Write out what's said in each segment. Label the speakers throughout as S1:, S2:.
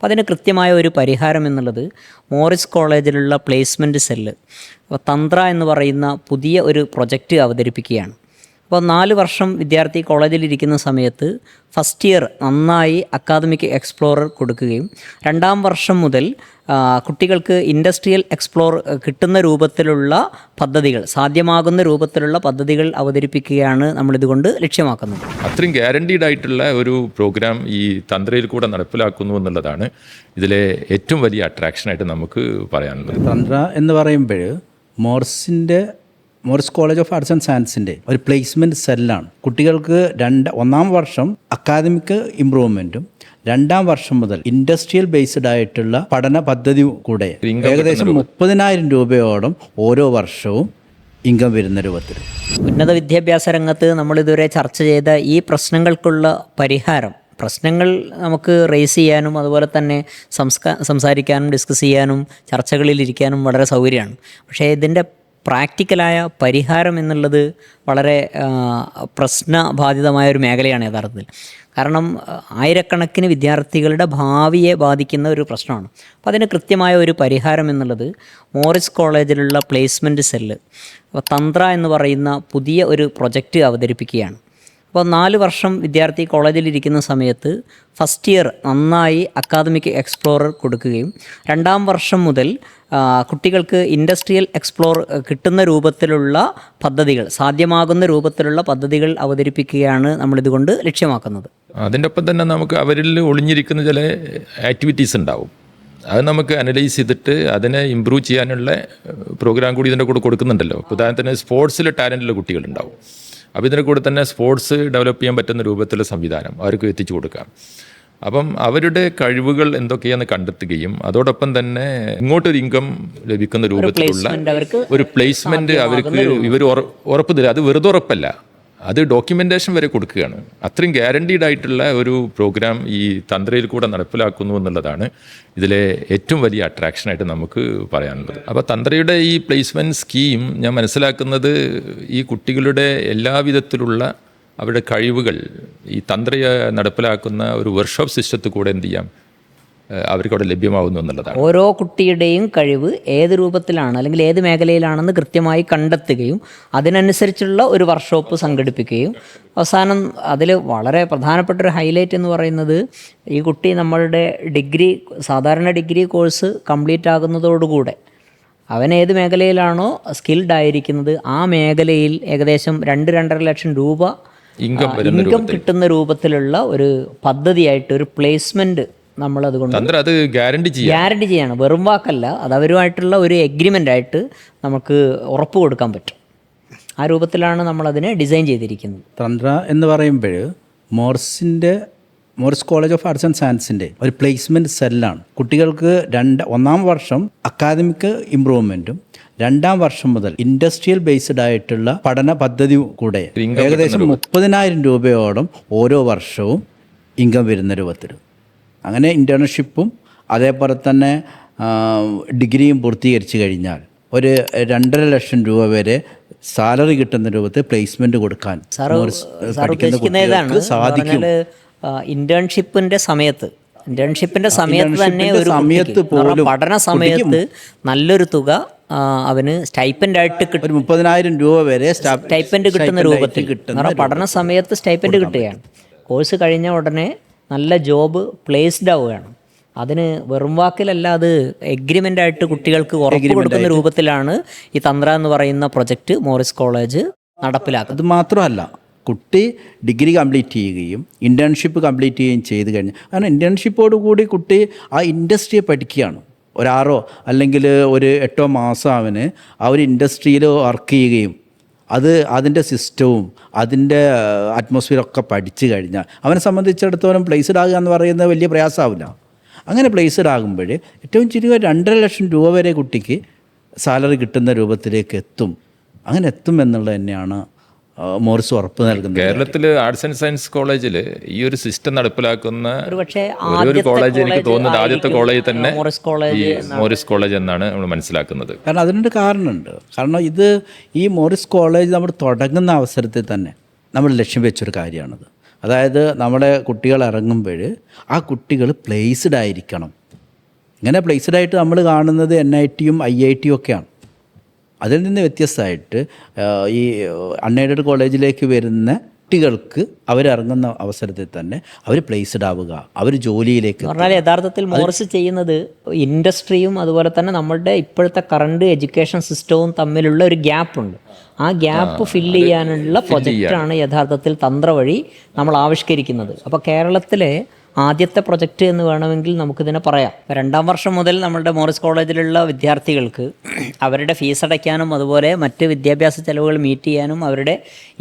S1: അപ്പോൾ അതിന് കൃത്യമായ ഒരു പരിഹാരം എന്നുള്ളത് മോറിസ് കോളേജിലുള്ള പ്ലേസ്മെൻറ്റ് സെല്ല് തന്ത്ര എന്ന് പറയുന്ന പുതിയ ഒരു പ്രൊജക്റ്റ് അവതരിപ്പിക്കുകയാണ്. അപ്പോൾ 4 വർഷം വിദ്യാർത്ഥി കോളേജിലിരിക്കുന്ന സമയത്ത് ഫസ്റ്റ് ഇയർ നന്നായി അക്കാദമിക് എക്സ്പ്ലോറർ കൊടുക്കുകയും 2ാം വർഷം മുതൽ കുട്ടികൾക്ക് ഇൻഡസ്ട്രിയൽ എക്സ്പ്ലോർ കിട്ടുന്ന രൂപത്തിലുള്ള പദ്ധതികൾ, സാധ്യമാകുന്ന രൂപത്തിലുള്ള പദ്ധതികൾ അവതരിപ്പിക്കുകയാണ് നമ്മളിതുകൊണ്ട് ലക്ഷ്യമാക്കുന്നത്.
S2: അത്രയും ഗ്യാരണ്ടീഡ് ആയിട്ടുള്ള ഒരു പ്രോഗ്രാം ഈ തന്ത്രയിൽ കൂടെ നടപ്പിലാക്കുന്നു എന്നുള്ളതാണ് ഇതിലെ ഏറ്റവും വലിയ അട്രാക്ഷനായിട്ട് നമുക്ക് പറയാനുള്ളത്.
S3: തന്ത്ര എന്ന് പറയുമ്പോൾ Morris college of arts and സയൻസിൻ്റെ ഒരു പ്ലേസ്മെൻറ്റ് സെല്ലാണ്. കുട്ടികൾക്ക് 1ാം വർഷം അക്കാദമിക് ഇമ്പ്രൂവ്മെൻറ്റും 2ാം വർഷം മുതൽ ഇൻഡസ്ട്രിയൽ ബേസ്ഡ് ആയിട്ടുള്ള പഠന പദ്ധതി കൂടെ ഏകദേശം 30,000 രൂപയോളം ഓരോ വർഷവും ഇൻകം വരുന്ന രൂപത്തിൽ.
S1: ഉന്നത വിദ്യാഭ്യാസ രംഗത്ത് നമ്മളിതുവരെ ചർച്ച ചെയ്ത ഈ പ്രശ്നങ്ങൾക്കുള്ള പരിഹാരം, പ്രശ്നങ്ങൾ നമുക്ക് റേസ് ചെയ്യാനും അതുപോലെ തന്നെ സംസാരിക്കാനും ഡിസ്കസ് ചെയ്യാനും ചർച്ചകളിലിരിക്കാനും വളരെ സൗകര്യമാണ്. പക്ഷേ ഇതിൻ്റെ പ്രാക്ടിക്കലായ പരിഹാരം എന്നുള്ളത് വളരെ പ്രശ്നബാധിതമായ ഒരു മേഖലയാണ് യഥാർത്ഥത്തിൽ. കാരണം ആയിരക്കണക്കിന് വിദ്യാർത്ഥികളുടെ ഭാവിയെ ബാധിക്കുന്ന ഒരു പ്രശ്നമാണ്. അപ്പോൾ അതിന് കൃത്യമായ ഒരു പരിഹാരം എന്നുള്ളത് മോറിസ് കോളേജിലുള്ള പ്ലേസ്മെൻറ്റ് സെല്ല് തന്ത്ര എന്ന് പറയുന്ന പുതിയ ഒരു പ്രൊജക്റ്റ് അവതരിപ്പിക്കുകയാണ്. അപ്പോൾ 4 വർഷം വിദ്യാർത്ഥി കോളേജിലിരിക്കുന്ന സമയത്ത് ഫസ്റ്റ് ഇയർ നന്നായി അക്കാദമിക് എക്സ്പ്ലോറർ കൊടുക്കുകയും 2ാം വർഷം മുതൽ കുട്ടികൾക്ക് ഇൻഡസ്ട്രിയൽ എക്സ്പ്ലോർ കിട്ടുന്ന രൂപത്തിലുള്ള പദ്ധതികൾ, സാധ്യമാകുന്ന രൂപത്തിലുള്ള പദ്ധതികൾ അവതരിപ്പിക്കുകയാണ് നമ്മളിതുകൊണ്ട് ലക്ഷ്യമാക്കുന്നത്.
S2: അതിൻ്റെ ഒപ്പം തന്നെ നമുക്ക് അവരിൽ ഒളിഞ്ഞിരിക്കുന്ന ചില ആക്ടിവിറ്റീസ് ഉണ്ടാവും. അത് നമുക്ക് അനലൈസ് ചെയ്തിട്ട് അതിനെ ഇമ്പ്രൂവ് ചെയ്യാനുള്ള പ്രോഗ്രാം കൂടി ഇതിൻ്റെ കൂടെ കൊടുക്കുന്നുണ്ടല്ലോ. ഉദാഹരണത്തിന് സ്പോർട്സിൽ ടാലൻറ്റുള്ള കുട്ടികളുണ്ടാവും. അപ്പോൾ ഇതിൻ്റെ കൂടെ തന്നെ സ്പോർട്സ് ഡെവലപ്പ് ചെയ്യാൻ പറ്റുന്ന രൂപത്തിലുള്ള സംവിധാനം അവർക്ക് എത്തിച്ചു കൊടുക്കാം. അപ്പം അവരുടെ കഴിവുകൾ എന്തൊക്കെയാണെന്ന് കണ്ടെത്തുകയും അതോടൊപ്പം തന്നെ ഇങ്ങോട്ടൊരു ഇൻകം ലഭിക്കുന്ന രൂപത്തിലുള്ള ഒരു പ്ലേസ്മെൻറ്റ് അവർക്ക് ഇവർ ഉറപ്പ് തരിക. അത് വെറുതെ ഉറപ്പല്ല, അത് ഡോക്യുമെൻറ്റേഷൻ വരെ കൊടുക്കുകയാണ്. അത്രയും ഗ്യാരണ്ടീഡ് ആയിട്ടുള്ള ഒരു പ്രോഗ്രാം ഈ തന്ത്രയിൽ കൂടെ നടപ്പിലാക്കുന്നു എന്നുള്ളതാണ് ഇതിലെ ഏറ്റവും വലിയ അട്രാക്ഷനായിട്ട് നമുക്ക് പറയാനുള്ളത്. അപ്പോൾ തന്ത്രയുടെ ഈ പ്ലേസ്മെൻറ്റ് സ്കീം ഞാൻ മനസ്സിലാക്കുന്നത് ഈ കുട്ടികളുടെ എല്ലാവിധത്തിലുള്ള അവരുടെ കഴിവുകൾ ഈ തന്ത്രയെ നടപ്പിലാക്കുന്ന ഒരു വർക്ക്ഷോപ്പ് സിസ്റ്റത്തിൽ കൂടെ എന്ത് ചെയ്യാം, അവർക്ക് അവിടെ ലഭ്യമാവുന്നു എന്നുള്ളതാണ്.
S1: ഓരോ കുട്ടിയുടെയും കഴിവ് ഏത് രൂപത്തിലാണ് അല്ലെങ്കിൽ ഏത് മേഖലയിലാണെന്ന് കൃത്യമായി കണ്ടെത്തുകയും അതിനനുസരിച്ചുള്ള ഒരു വർക്ക്ഷോപ്പ് സംഘടിപ്പിക്കുകയും അവസാനം അതിൽ വളരെ പ്രധാനപ്പെട്ടൊരു ഹൈലൈറ്റ് എന്ന് പറയുന്നത് ഈ കുട്ടി നമ്മളുടെ സാധാരണ ഡിഗ്രി കോഴ്സ് കംപ്ലീറ്റ് ആകുന്നതോടുകൂടെ അവൻ ഏത് മേഖലയിലാണോ സ്കിൽഡ് ആയിരിക്കുന്നത് ആ മേഖലയിൽ ഏകദേശം 2-2.5 ലക്ഷം രൂപ ഇൻകം കിട്ടുന്ന രൂപത്തിലുള്ള ഒരു പദ്ധതിയായിട്ട് ഒരു പ്ലേസ്മെൻറ്റ് നമ്മളതുകൊണ്ട്
S2: അത് ഗ്യാരണ്ടി
S1: ചെയ്യാണ്. വെറും വാക്കല്ല, അത് അവരുമായിട്ടുള്ള ഒരു എഗ്രിമെൻ്റ് ആയിട്ട് നമുക്ക് ഉറപ്പ് കൊടുക്കാൻ പറ്റും. ആ രൂപത്തിലാണ് നമ്മളതിനെ ഡിസൈൻ ചെയ്തിരിക്കുന്നത്.
S3: തന്ത്ര എന്ന് പറയുമ്പോൾ Morris college of arts and സയൻസിൻ്റെ ഒരു പ്ലേസ്മെൻറ്റ് സെല്ലാണ്. കുട്ടികൾക്ക് 1ാം വർഷം അക്കാദമിക് ഇമ്പ്രൂവ്മെൻറ്റും 2ാം വർഷം മുതൽ ഇൻഡസ്ട്രിയൽ ബേസ്ഡ് ആയിട്ടുള്ള പഠന പദ്ധതി കൂടെ ഏകദേശം 30,000 രൂപയോളം ഓരോ വർഷവും ഇൻകം വരുന്ന രൂപത്തിൽ. അങ്ങനെ ഇൻറ്റേൺഷിപ്പും അതേപോലെ തന്നെ ഡിഗ്രിയും പൂർത്തീകരിച്ച് കഴിഞ്ഞാൽ ഒരു 2.5 ലക്ഷം രൂപ വരെ സാലറി കിട്ടുന്ന രൂപത്തിൽ പ്ലേസ്മെൻറ്റ് കൊടുക്കാൻ പഠിക്കുന്ന കുട്ടികൾക്ക് സാധിക്കും.
S1: ഇന്റേൺഷിപ്പിന്റെ സമയത്ത് തന്നെ ഒരു പഠന സമയത്ത് നല്ലൊരു തുക അവന് സ്റ്റൈപ്പൻഡ് ആയിട്ട്
S3: ഒരു 30,000 രൂപ വരെ
S1: സ്റ്റൈപ്പൻഡ് കിട്ടുന്ന രൂപത്തിൽ പഠന സമയത്ത് സ്റ്റൈപ്പൻഡ് കിട്ടുകയാണ്. കോഴ്സ് കഴിഞ്ഞ ഉടനെ നല്ല ജോബ് പ്ലേസ്ഡ് ആവുകയാണ്. അതിന് വെറും വാക്കിലല്ല, അത് എഗ്രിമെൻ്റ് ആയിട്ട് കുട്ടികൾക്ക് ഉറപ്പ് കൊടുക്കുന്ന രൂപത്തിലാണ് ഈ തന്ത്ര എന്ന് പറയുന്ന പ്രൊജക്റ്റ് മോറിസ് കോളേജ് നടപ്പിലാക്കുന്നത്.
S3: അത് മാത്രമല്ല, കുട്ടി ഡിഗ്രി കംപ്ലീറ്റ് ചെയ്യുകയും ഇൻറ്റേൺഷിപ്പ് കംപ്ലീറ്റ് ചെയ്യുകയും ചെയ്ത് കഴിഞ്ഞാൽ, കാരണം ഇൻറ്റേൺഷിപ്പോടുകൂടി കുട്ടി ആ ഇൻഡസ്ട്രിയെ പഠിക്കുകയാണ്. 6 അല്ലെങ്കിൽ ഒരു 8 മാസം അവന് ആ ഒരു ഇൻഡസ്ട്രിയിൽ വർക്ക് ചെയ്യുകയും അതിൻ്റെ സിസ്റ്റവും അതിൻ്റെ അറ്റ്മോസ്ഫിയറൊക്കെ പഠിച്ചു കഴിഞ്ഞാൽ അവനെ സംബന്ധിച്ചിടത്തോളം പ്ലേസ്ഡ് ആകുക എന്ന് പറയുന്നത് വലിയ പ്രയാസമാവില്ല. അങ്ങനെ പ്ലേസ്ഡ് ആകുമ്പോൾ ഏറ്റവും ചുരുങ്ങിയ 2.5 ലക്ഷം രൂപ വരെ കുട്ടിക്ക് സാലറി കിട്ടുന്ന രൂപത്തിലേക്ക് എത്തും. അങ്ങനെ എത്തും എന്നുള്ളത് തന്നെയാണ് മോറിസ് ഉറപ്പ് നൽകുന്നത്.
S2: കേരളത്തിൽ ആർട്സ് ആൻഡ് സയൻസ് കോളേജിൽ ഈ ഒരു സിസ്റ്റം നടപ്പിലാക്കുന്ന ഒരു കോളേജ് എനിക്ക് തോന്നുന്നത് ആദ്യത്തെ കോളേജ് തന്നെ മോറിസ് കോളേജ് എന്നാണ് നമ്മൾ മനസ്സിലാക്കുന്നത്.
S3: കാരണം അതിനൊരു കാരണമുണ്ട്. കാരണം ഈ മോറിസ് കോളേജ് നമ്മൾ തുടങ്ങുന്ന അവസരത്തിൽ തന്നെ നമ്മൾ ലക്ഷ്യം വെച്ചൊരു കാര്യമാണത്. അതായത് നമ്മുടെ കുട്ടികൾ ഇറങ്ങുമ്പോൾ ആ കുട്ടികൾ പ്ലേസ്ഡ് ആയിരിക്കണം. ഇങ്ങനെ പ്ലേസ്ഡ് ആയിട്ട് നമ്മൾ കാണുന്നത് NITയും IITയും ഒക്കെയാണ്. അതിൽ നിന്ന് വ്യത്യസ്തമായിട്ട് ഈ അൺഎയ്ഡഡ് കോളേജിലേക്ക് വരുന്ന കുട്ടികൾക്ക് അവരിറങ്ങുന്ന അവസരത്തിൽ തന്നെ അവർ പ്ലേസ്ഡ് ആവുക, അവർ ജോലിയിലേക്ക്
S1: പറഞ്ഞാൽ യഥാർത്ഥത്തിൽ മോറിസ് ചെയ്യുന്നത് ഇൻഡസ്ട്രിയും അതുപോലെ തന്നെ നമ്മളുടെ ഇപ്പോഴത്തെ കറണ്ട് എഡ്യൂക്കേഷൻ സിസ്റ്റവും തമ്മിലുള്ള ഒരു ഗ്യാപ്പുണ്ട്. ആ ഗ്യാപ്പ് ഫില്ല് ചെയ്യാനുള്ള പ്രൊജക്റ്റാണ് യഥാർത്ഥത്തിൽ തന്ത്ര വഴി നമ്മൾ ആവിഷ്കരിക്കുന്നത്. അപ്പോൾ കേരളത്തിലെ ആദ്യത്തെ പ്രൊജക്റ്റ് എന്ന് വേണമെങ്കിൽ നമുക്കിതിനെ പറയാം. 2ാം വർഷം മുതൽ നമ്മളുടെ മോറിസ് കോളേജിലുള്ള വിദ്യാർത്ഥികൾക്ക് അവരുടെ ഫീസ് അടയ്ക്കാനും അതുപോലെ മറ്റ് വിദ്യാഭ്യാസ ചെലവുകൾ മീറ്റ് ചെയ്യാനും അവരുടെ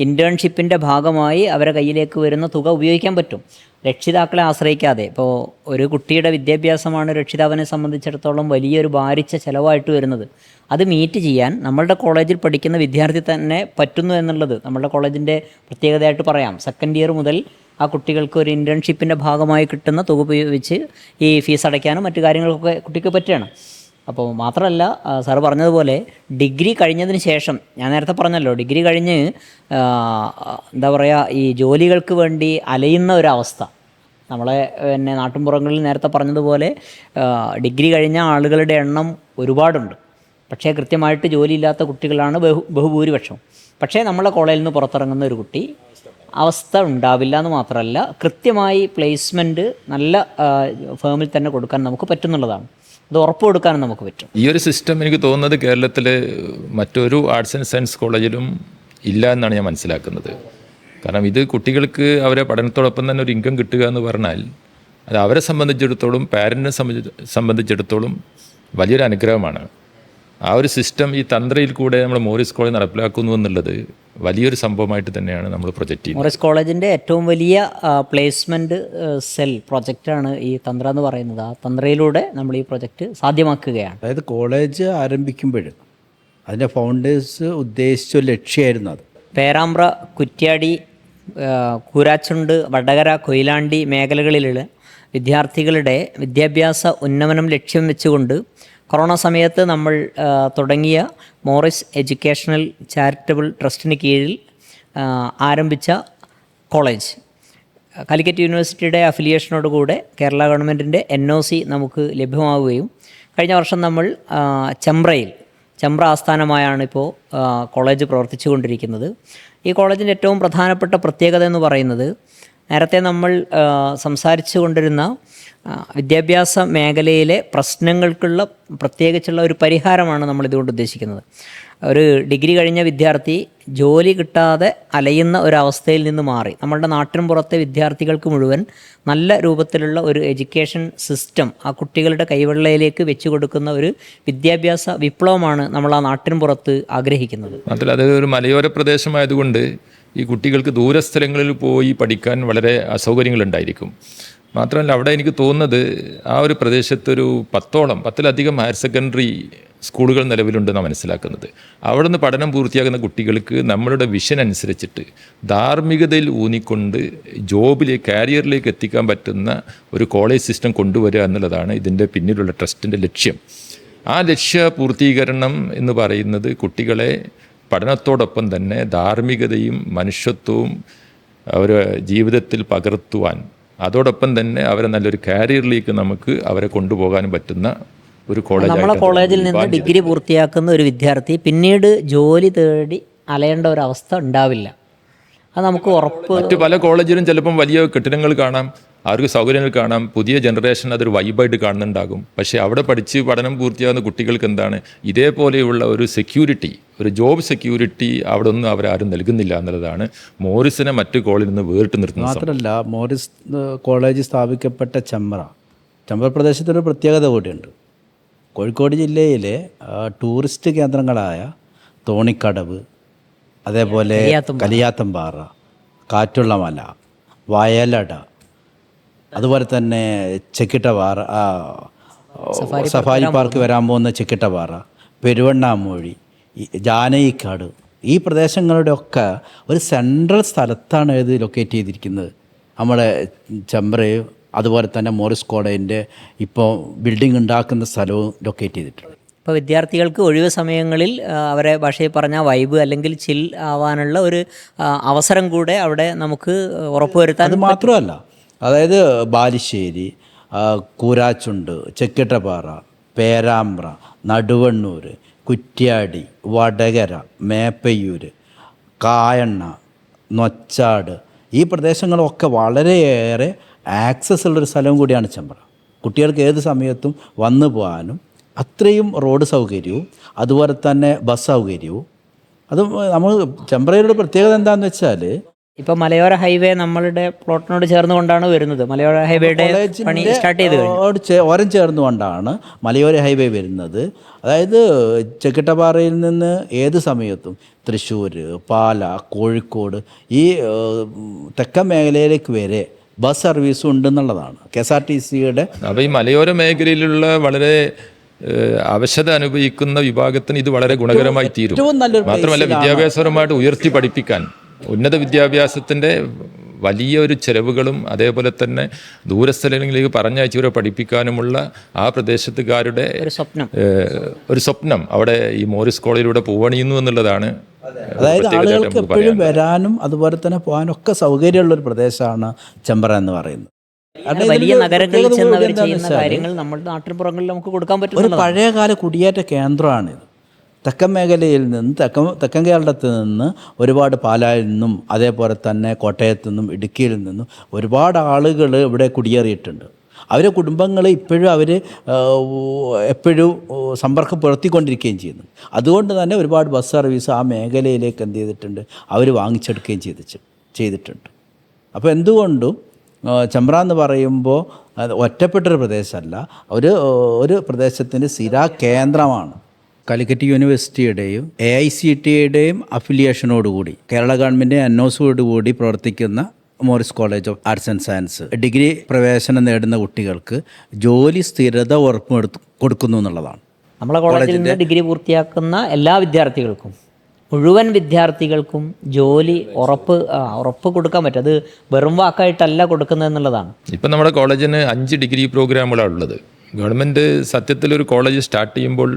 S1: ഇൻറ്റേൺഷിപ്പിൻ്റെ ഭാഗമായി അവരുടെ കയ്യിലേക്ക് വരുന്ന തുക ഉപയോഗിക്കാൻ പറ്റും, രക്ഷിതാക്കളെ ആശ്രയിക്കാതെ. ഇപ്പോൾ ഒരു കുട്ടിയുടെ വിദ്യാഭ്യാസമാണ് രക്ഷിതാവിനെ സംബന്ധിച്ചിടത്തോളം വലിയൊരു ഭാരിച്ച ചിലവായിട്ട് വരുന്നത്. അത് മീറ്റ് ചെയ്യാൻ നമ്മളുടെ കോളേജിൽ പഠിക്കുന്ന വിദ്യാർത്ഥി തന്നെ പറ്റുന്നു എന്നുള്ളത് നമ്മളുടെ കോളേജിൻ്റെ പ്രത്യേകതയായിട്ട് പറയാം. 2nd ഇയർ മുതൽ ആ കുട്ടികൾക്ക് ഒരു ഇൻറ്റേൺഷിപ്പിൻ്റെ ഭാഗമായി കിട്ടുന്ന തുക ഉപയോഗിച്ച് ഈ ഫീസ് അടയ്ക്കാനും മറ്റു കാര്യങ്ങൾക്കൊക്കെ കുട്ടിക്ക് പറ്റുകയാണ്. അപ്പോൾ മാത്രമല്ല സാറ് പറഞ്ഞതുപോലെ ഡിഗ്രി കഴിഞ്ഞതിന് ശേഷം, ഞാൻ നേരത്തെ പറഞ്ഞല്ലോ, ഡിഗ്രി കഴിഞ്ഞ് എന്താ പറയുക, ഈ ജോലികൾക്ക് വേണ്ടി അലയുന്ന ഒരവസ്ഥ നമ്മളെ പിന്നെ നാട്ടിൻപുറങ്ങളിൽ നേരത്തെ പറഞ്ഞതുപോലെ ഡിഗ്രി കഴിഞ്ഞ ആളുകളുടെ എണ്ണം ഒരുപാടുണ്ട്. പക്ഷേ കൃത്യമായിട്ട് ജോലിയില്ലാത്ത കുട്ടികളാണ് ബഹുഭൂരിപക്ഷം. പക്ഷേ നമ്മളെ കോളേജിൽ നിന്ന് പുറത്തിറങ്ങുന്ന ഒരു കുട്ടി അവസ്ഥ ഉണ്ടാവില്ല എന്ന് മാത്രമല്ല, കൃത്യമായി പ്ലേസ്മെൻറ്റ് നല്ല ഫേമിൽ തന്നെ കൊടുക്കാൻ നമുക്ക് പറ്റുന്നുള്ളതാണ്. അത് ഉറപ്പ് കൊടുക്കാനും നമുക്ക് പറ്റും.
S2: ഈ ഒരു സിസ്റ്റം എനിക്ക് തോന്നുന്നത് കേരളത്തിൽ മറ്റൊരു ആർട്സ് ആൻഡ് സയൻസ് കോളേജിലും ഇല്ല എന്നാണ് ഞാൻ മനസ്സിലാക്കുന്നത്. കാരണം ഇത് കുട്ടികൾക്ക് അവരെ പഠനത്തോടൊപ്പം തന്നെ ഒരു ഇൻകം കിട്ടുക എന്ന് പറഞ്ഞാൽ അത് അവരെ സംബന്ധിച്ചിടത്തോളം, പാരൻറ്റിനെ സംബന്ധിച്ചിടത്തോളം വലിയൊരു അനുഗ്രഹമാണ്. ആ ഒരു സിസ്റ്റം ഈ തന്ത്രയിൽ കൂടെ നമ്മൾ മോറിസ് കോളേജ് നടപ്പിലാക്കുന്നു എന്നുള്ളത് വലിയൊരു സംഭവമായിട്ട് തന്നെയാണ് നമ്മൾ പ്രൊജക്റ്റ് ചെയ്യുന്നത്.
S1: മോറിസ് കോളേജിൻ്റെ ഏറ്റവും വലിയ പ്ലേസ്മെൻറ്റ് സെൽ പ്രൊജക്റ്റാണ് ഈ തന്ത്ര എന്ന് പറയുന്നത്. ആ തന്ത്രയിലൂടെ നമ്മൾ ഈ പ്രൊജക്റ്റ് സാധ്യമാക്കുകയാണ്.
S3: അതായത് കോളേജ് ആരംഭിക്കുമ്പോൾ അതിൻ്റെ ഫൗണ്ടേഴ്സ് ഉദ്ദേശിച്ച ലക്ഷ്യമായിരുന്നു അത്.
S1: പേരാമ്പ്ര, കുറ്റ്യാടി, കൂരാച്ചുണ്ട്, വടകര, കൊയിലാണ്ടി മേഖലകളിലുള്ള വിദ്യാർത്ഥികളുടെ വിദ്യാഭ്യാസ ഉന്നമനം ലക്ഷ്യം വെച്ചുകൊണ്ട് കൊറോണ സമയത്ത് നമ്മൾ തുടങ്ങിയ മോറിസ് എഡ്യൂക്കേഷണൽ ചാരിറ്റബിൾ ട്രസ്റ്റിന് കീഴിൽ ആരംഭിച്ച കോളേജ് കാലിക്കറ്റ് യൂണിവേഴ്സിറ്റിയുടെ അഫിലിയേഷനോടുകൂടെ കേരള ഗവൺമെൻറ്റിൻ്റെ NOC നമുക്ക് ലഭ്യമാവുകയും കഴിഞ്ഞ വർഷം നമ്മൾ ചെമ്പ്ര ആസ്ഥാനമായാണ് ഇപ്പോൾ കോളേജ് പ്രവർത്തിച്ചു കൊണ്ടിരിക്കുന്നത്. ഈ കോളേജിൻ്റെ ഏറ്റവും പ്രധാനപ്പെട്ട പ്രത്യേകത എന്ന് പറയുന്നത്, നേരത്തെ നമ്മൾ സംസാരിച്ചു കൊണ്ടിരുന്ന വിദ്യാഭ്യാസ മേഖലയിലെ പ്രശ്നങ്ങൾക്കുള്ള പ്രത്യേകിച്ചുള്ള ഒരു പരിഹാരമാണ് നമ്മൾ ഇതുകൊണ്ട് ഉദ്ദേശിക്കുന്നത്. ഒരു ഡിഗ്രി കഴിഞ്ഞ വിദ്യാർത്ഥി ജോലി കിട്ടാതെ അലയുന്ന ഒരവസ്ഥയിൽ നിന്ന് മാറി നമ്മളുടെ നാട്ടിൻ പുറത്തെ വിദ്യാർത്ഥികൾക്ക് മുഴുവൻ നല്ല രൂപത്തിലുള്ള ഒരു എഡ്യൂക്കേഷൻ സിസ്റ്റം ആ കുട്ടികളുടെ കൈവെള്ളയിലേക്ക് വെച്ചു കൊടുക്കുന്ന ഒരു വിദ്യാഭ്യാസ വിപ്ലവമാണ് നമ്മൾ ആ നാട്ടിൻ പുറത്ത് ആഗ്രഹിക്കുന്നത്.
S2: മാത്രമല്ല അത് ഒരു മലയോര പ്രദേശമായതുകൊണ്ട് ഈ കുട്ടികൾക്ക് ദൂരസ്ഥലങ്ങളിൽ പോയി പഠിക്കാൻ വളരെ അസൗകര്യങ്ങളുണ്ടായിരിക്കും. മാത്രമല്ല അവിടെ എനിക്ക് തോന്നുന്നത് ആ ഒരു പ്രദേശത്തൊരു 10ലധികം ഹയർ സെക്കൻഡറി സ്കൂളുകൾ നിലവിലുണ്ടെന്നാണ് മനസ്സിലാക്കുന്നത്. അവിടെ നിന്ന് പഠനം പൂർത്തിയാക്കുന്ന കുട്ടികൾക്ക് നമ്മളുടെ വിഷൻ അനുസരിച്ചിട്ട് ധാർമ്മികതയിൽ ഊന്നിക്കൊണ്ട് കാരിയറിലേക്ക് എത്തിക്കാൻ പറ്റുന്ന ഒരു കോളേജ് സിസ്റ്റം കൊണ്ടുവരിക എന്നുള്ളതാണ് ഇതിൻ്റെ പിന്നിലുള്ള ട്രസ്റ്റിൻ്റെ ലക്ഷ്യം. ആ ലക്ഷ്യ പൂർത്തീകരണം എന്ന് പറയുന്നത് കുട്ടികളെ പഠനത്തോടൊപ്പം തന്നെ ധാർമ്മികതയും മനുഷ്യത്വവും അവരുടെ ജീവിതത്തിൽ പകർത്തുവാൻ, അതോടൊപ്പം തന്നെ അവരെ നല്ലൊരു കാരിയറിലേക്ക് നമുക്ക് അവരെ കൊണ്ടുപോകാനും പറ്റുന്ന ഒരു കോളേജ്.
S1: നമ്മളെ കോളേജിൽ നിന്ന് ഡിഗ്രി പൂർത്തിയാക്കുന്ന ഒരു വിദ്യാർത്ഥി പിന്നീട് ജോലി തേടി അലയേണ്ട ഒരു അവസ്ഥ ഉണ്ടാവില്ല. അത് നമുക്ക് ഉറപ്പ്.
S2: മറ്റു പല കോളേജിലും ചിലപ്പം വലിയ കെട്ടിടങ്ങൾ കാണാം, അവർക്ക് സൗകര്യങ്ങൾ കാണാം, പുതിയ ജനറേഷൻ അതൊരു വൈബായിട്ട് കാണുന്നുണ്ടാകും. പക്ഷേ അവിടെ പഠിച്ച് പഠനം പൂർത്തിയാകുന്ന കുട്ടികൾക്ക് എന്താണ് ഇതേപോലെയുള്ള ഒരു സെക്യൂരിറ്റി, ഒരു ജോബ് സെക്യൂരിറ്റി അവിടെ ഒന്നും അവരാരും നൽകുന്നില്ല എന്നുള്ളതാണ് മോറിസിനെ മറ്റു കോളേജിൽ നിന്ന് വേറിട്ട് നിർത്തുന്നത്.
S3: മാത്രമല്ല മോറിസ് കോളേജ് സ്ഥാപിക്കപ്പെട്ട ചെമ്പ്ര പ്രദേശത്തൊരു പ്രത്യേകത കൂടിയുണ്ട്. കോഴിക്കോട് ജില്ലയിലെ ടൂറിസ്റ്റ് കേന്ദ്രങ്ങളായ തോണിക്കടവ്, അതേപോലെ കലിയാത്തമ്പാറ, കാറ്റുള്ള മല, വയലട, അതുപോലെ തന്നെ ചെക്കിട്ടപാറ, സഫാരി പാർക്ക് വരാൻ പോകുന്ന ചെക്കിട്ടപാറ, പെരുവണ്ണാമൂഴി, ജാനയിക്കാട്, ഈ പ്രദേശങ്ങളുടെ ഒക്കെ ഒരു സെൻട്രൽ സ്ഥലത്താണ് ഇത് ലൊക്കേറ്റ് ചെയ്തിരിക്കുന്നത്. നമ്മുടെ ചെമ്പ്രയും അതുപോലെ തന്നെ മോറിസ് കോളേജിൻ്റെ ഇപ്പോൾ ബിൽഡിംഗ് ഉണ്ടാക്കുന്ന സ്ഥലവും ലൊക്കേറ്റ് ചെയ്തിട്ടുണ്ട്.
S1: അപ്പോൾ വിദ്യാർത്ഥികൾക്ക് ഒഴിവ് സമയങ്ങളിൽ അവരെ ഭാഷയിൽ പറഞ്ഞ വൈബ് അല്ലെങ്കിൽ ചിൽ ആവാനുള്ള ഒരു അവസരം കൂടെ അവിടെ നമുക്ക് ഉറപ്പുവരുത്താൻ
S3: അത് മാത്രമല്ല, അതായത് ബാലുശ്ശേരി, കൂരാച്ചുണ്ട്, ചെക്കിട്ടപ്പാറ, പേരാമ്പ്ര, നടുവണ്ണൂർ, കുറ്റ്യാടി, വടകര, മേപ്പയ്യൂർ, കായണ്ണ, നൊച്ചാട്, ഈ പ്രദേശങ്ങളൊക്കെ വളരെയേറെ ആക്സസ് ഉള്ളൊരു സ്ഥലവും കൂടിയാണ് ചെമ്പ്ര. കുട്ടികൾക്ക് ഏത് സമയത്തും വന്നു പോകാനും അത്രയും റോഡ് സൗകര്യവും അതുപോലെ തന്നെ ബസ് സൗകര്യവും. അത് നമ്മൾ ചെമ്പ്രയുടെ പ്രത്യേകത എന്താണെന്ന് വെച്ചാൽ,
S1: ഇപ്പോൾ മലയോര ഹൈവേ നമ്മളുടെ പ്ലോട്ടിനോട് ചേർന്നുകൊണ്ടാണ് വരുന്നത്. മലയോര ഹൈവേയുടെ പണി സ്റ്റാർട്ട് ചെയ്ത് കഴിഞ്ഞു.
S3: ഓരം ചേർന്നുകൊണ്ടാണ് മലയോര ഹൈവേ വരുന്നത്. അതായത് ചെക്കിട്ടപ്പാറയിൽ നിന്ന് ഏത് സമയത്തും തൃശ്ശൂർ, പാല, കോഴിക്കോട്, ഈ തെക്കൻ മേഖലയിലേക്ക് വരെ ബസ് സർവീസും ഉണ്ടെന്നുള്ളതാണ് KSRTCയുടെ.
S2: അപ്പോൾ ഈ മലയോര മേഖലയിലുള്ള വളരെ അവശത അനുഭവിക്കുന്ന വിഭാഗത്തിന് ഇത് വളരെ ഗുണകരമായി തീരും. മാത്രമല്ല വിദ്യാഭ്യാസപരമായിട്ട് ഉയർത്തി പഠിപ്പിക്കാൻ, ഉന്നത വിദ്യാഭ്യാസത്തിൻ്റെ വലിയൊരു ചെലവുകളും അതേപോലെ തന്നെ ദൂരസ്ഥലങ്ങളിലേക്ക് പറഞ്ഞയച്ചവരെ പഠിപ്പിക്കാനുമുള്ള ആ പ്രദേശത്തുകാരുടെ ഒരു സ്വപ്നം അവിടെ ഈ മോറിസ് കോളേജിലൂടെ പോവണിയുന്നു എന്നുള്ളതാണ്.
S3: അതായത് ആളുകൾക്ക് എപ്പോഴും വരാനും അതുപോലെ തന്നെ പോകാനും ഒക്കെ സൗകര്യമുള്ളൊരു പ്രദേശമാണ് ചെമ്പ്ര എന്ന് പറയുന്നത്.
S1: വലിയ നഗരങ്ങളിൽ ചെന്ന് അവർ ചെയ്യുന്ന കാര്യങ്ങൾ നമ്മുടെ നാട്ടിൻപുറങ്ങളിൽ നമുക്ക് കൊടുക്കാൻ പറ്റും.
S3: ഒരു പഴയകാല കുടിയേറ്റ കേന്ദ്രമാണിത്. തെക്കൻ മേഖലയിൽ നിന്ന് തെക്കൻ കേരളത്തിൽ നിന്ന് ഒരുപാട് പാലായിൽ നിന്നും അതേപോലെ തന്നെ കോട്ടയത്തു നിന്നും ഇടുക്കിയിൽ നിന്നും ഒരുപാട് ആളുകൾ ഇവിടെ കുടിയേറിയിട്ടുണ്ട്. അവരെ കുടുംബങ്ങൾ ഇപ്പോഴും എപ്പോഴും സമ്പർക്കം പുലർത്തിക്കൊണ്ടിരിക്കുകയും ചെയ്യുന്നു. അതുകൊണ്ട് തന്നെ ഒരുപാട് ബസ് സർവീസ് ആ മേഖലയിലേക്ക് എന്ത് ചെയ്തിട്ടുണ്ട്, അവർ വാങ്ങിച്ചെടുക്കുകയും ചെയ്തിട്ടുണ്ട്. അപ്പോൾ എന്തുകൊണ്ടും ചെമ്പ്ര എന്ന് പറയുമ്പോൾ ഒറ്റപ്പെട്ടൊരു പ്രദേശമല്ല, ഒരു പ്രദേശത്തിൻ്റെ സ്ഥിര കേന്ദ്രമാണ്. കാലിക്കറ്റ് യൂണിവേഴ്സിറ്റിയുടെയും AICTEയുടെയും അഫിലിയേഷനോടുകൂടി കേരള ഗവൺമെൻറ് NOCയോടുകൂടി പ്രവർത്തിക്കുന്ന Morris college of arts and science degree പ്രവേശനം നേടുന്ന കുട്ടികൾക്ക് ജോലി സ്ഥിരത കൊടുക്കുന്നു എന്നുള്ളതാണ്.
S1: നമ്മളെ കോളേജിൽ നിന്ന് ഡിഗ്രി പൂർത്തിയാക്കുന്ന എല്ലാ വിദ്യാർത്ഥികൾക്കും, മുഴുവൻ വിദ്യാർത്ഥികൾക്കും ജോലി ഉറപ്പ് കൊടുക്കാൻ പറ്റും. അത് വെറും വാക്കായിട്ടല്ല കൊടുക്കുന്നത് എന്നുള്ളതാണ്. ഇപ്പം
S2: നമ്മുടെ കോളേജിന് 5 ഡിഗ്രി പ്രോഗ്രാമുകളാണ് ഉള്ളത്. ഗവൺമെൻറ് സത്യത്തിലൊരു കോളേജ് സ്റ്റാർട്ട് ചെയ്യുമ്പോൾ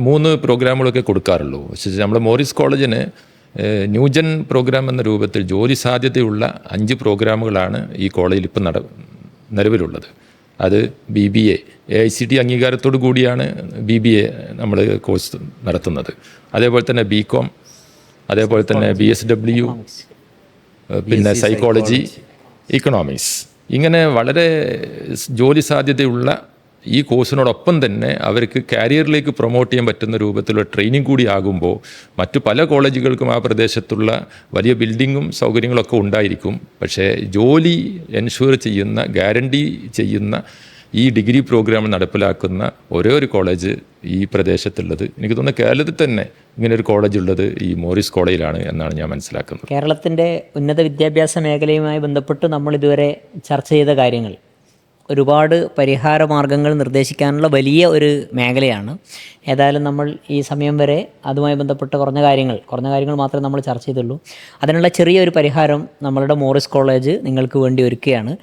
S2: 3 പ്രോഗ്രാമുകളൊക്കെ കൊടുക്കാറുള്ളൂ. പക്ഷേ നമ്മുടെ മോറിസ് കോളേജിന് ന്യൂജൻ പ്രോഗ്രാം എന്ന രൂപത്തിൽ ജോലി സാധ്യതയുള്ള 5 പ്രോഗ്രാമുകളാണ് ഈ കോളേജിൽ ഇപ്പം നിലവിലുള്ളത്. അത് BBA AICTE അംഗീകാരത്തോടു കൂടിയാണ് BBA നമ്മൾ കോഴ്സ് നടത്തുന്നത്. അതേപോലെ തന്നെ BCom, അതേപോലെ തന്നെ BSW, പിന്നെ സൈക്കോളജി, ഇക്കണോമിക്സ്, ഇങ്ങനെ വളരെ ജോലി സാധ്യതയുള്ള ഈ കോഴ്സിനോടൊപ്പം തന്നെ അവർക്ക് കരിയറിലേക്ക് പ്രൊമോട്ട് ചെയ്യാൻ പറ്റുന്ന രൂപത്തിലുള്ള ട്രെയിനിങ് കൂടി ആകുമ്പോൾ മറ്റു പല കോളേജുകൾക്കും ആ പ്രദേശത്തുള്ള വലിയ ബിൽഡിങ്ങും സൗകര്യങ്ങളൊക്കെ ഉണ്ടായിരിക്കും. പക്ഷേ ജോലി എൻഷുർ ചെയ്യുന്ന, ഗ്യാരണ്ടി ചെയ്യുന്ന ഈ ഡിഗ്രി പ്രോഗ്രാം നടപ്പിലാക്കുന്ന ഒരേ ഒരു കോളേജ് ഈ പ്രദേശത്തുള്ളത്, എനിക്ക് തോന്നുന്നു കേരളത്തിൽ തന്നെ ഇങ്ങനെ ഒരു കോളേജ് ഉള്ളത് ഈ മോറിസ് കോളേജിലാണ് എന്നാണ് ഞാൻ മനസ്സിലാക്കുന്നത്.
S1: കേരളത്തിൻ്റെ ഉന്നത വിദ്യാഭ്യാസ മേഖലയുമായി ബന്ധപ്പെട്ട് നമ്മൾ ഇതുവരെ ചർച്ച ചെയ്ത കാര്യങ്ങൾ ഒരുപാട് പരിഹാര മാർഗ്ഗങ്ങൾ നിർദ്ദേശിക്കാനുള്ള വലിയ ഒരു മേഖലയാണ്. ഏതായാലും നമ്മൾ ഈ സമയം വരെ അതുമായി ബന്ധപ്പെട്ട കുറഞ്ഞ കാര്യങ്ങൾ മാത്രമേ നമ്മൾ ചർച്ച ചെയ്തുള്ളൂ. അതിനുള്ള ചെറിയൊരു പരിഹാരം നമ്മളുടെ മോറിസ് കോളേജ് നിങ്ങൾക്ക് വേണ്ടി ഒരുക്കുകയാണ്.